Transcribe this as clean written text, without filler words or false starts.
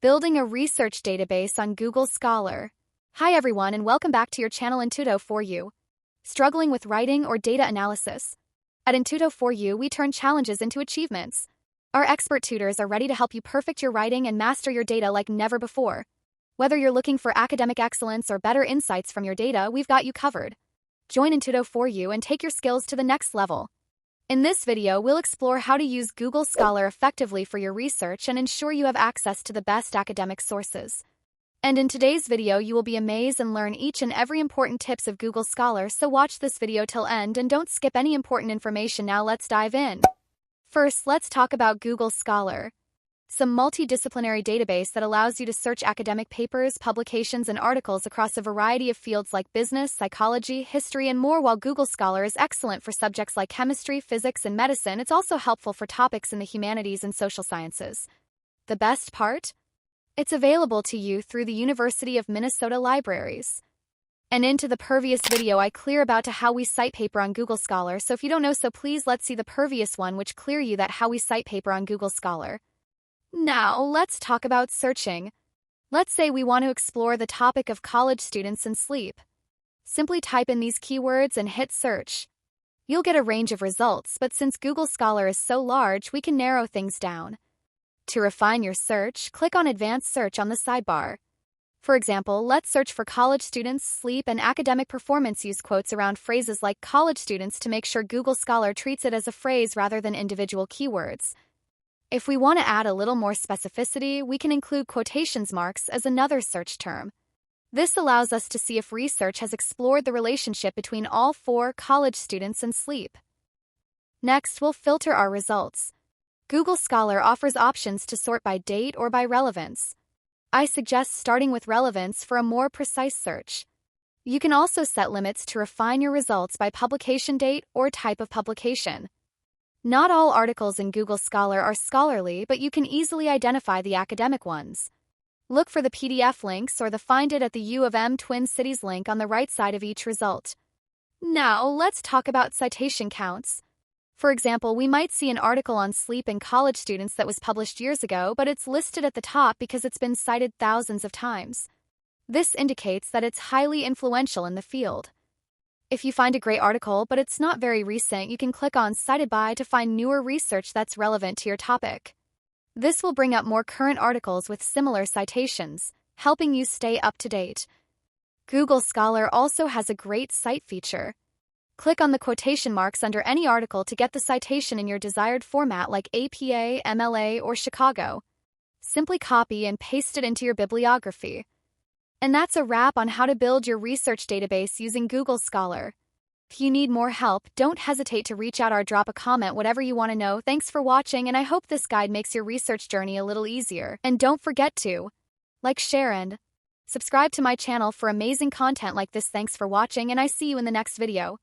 Building a research database on Google Scholar. Hi everyone and welcome back to your channel Intuito4U. Struggling with writing or data analysis? At Intuito4U, we turn challenges into achievements. Our expert tutors are ready to help you perfect your writing and master your data like never before. Whether you're looking for academic excellence or better insights from your data, we've got you covered. Join Intuito4U and take your skills to the next level. In this video, we'll explore how to use Google Scholar effectively for your research and ensure you have access to the best academic sources. And in today's video, you will be amazed and learn each and every important tips of Google Scholar, so watch this video till end and don't skip any important information. Now let's dive in. First, let's talk about Google Scholar. It's a multidisciplinary database that allows you to search academic papers, publications, and articles across a variety of fields like business, psychology, history, and more. While Google Scholar is excellent for subjects like chemistry, physics, and medicine, it's also helpful for topics in the humanities and social sciences. The best part? It's available to you through the University of Minnesota libraries. And into the previous video, I clear about how we cite paper on Google Scholar, so if you don't know, please let's see the previous one which clear you that how we cite paper on Google Scholar. Now, let's talk about searching. Let's say we want to explore the topic of college students and sleep. Simply type in these keywords and hit search. You'll get a range of results, but since Google Scholar is so large, we can narrow things down. To refine your search, click on Advanced Search on the sidebar. For example, let's search for college students, sleep, and academic performance. Use quotes around phrases like college students to make sure Google Scholar treats it as a phrase rather than individual keywords. If we want to add a little more specificity, we can include quotations marks as another search term. This allows us to see if research has explored the relationship between all four college students and sleep. Next, we'll filter our results. Google Scholar offers options to sort by date or by relevance. I suggest starting with relevance for a more precise search. You can also set limits to refine your results by publication date or type of publication. Not all articles in Google Scholar are scholarly, but you can easily identify the academic ones. Look for the PDF links or the Find It at the U of M Twin Cities link on the right side of each result. Now, let's talk about citation counts. For example, we might see an article on sleep in college students that was published years ago, but it's listed at the top because it's been cited thousands of times. This indicates that it's highly influential in the field. If you find a great article, but it's not very recent, you can click on Cited By to find newer research that's relevant to your topic. This will bring up more current articles with similar citations, helping you stay up to date. Google Scholar also has a great cite feature. Click on the quotation marks under any article to get the citation in your desired format like APA, MLA, or Chicago. Simply copy and paste it into your bibliography. And that's a wrap on how to build your research database using Google Scholar. If you need more help, don't hesitate to reach out or drop a comment, whatever you want to know. Thanks for watching, and I hope this guide makes your research journey a little easier. And don't forget to like, share, and subscribe to my channel for amazing content like this. Thanks for watching, and I see you in the next video.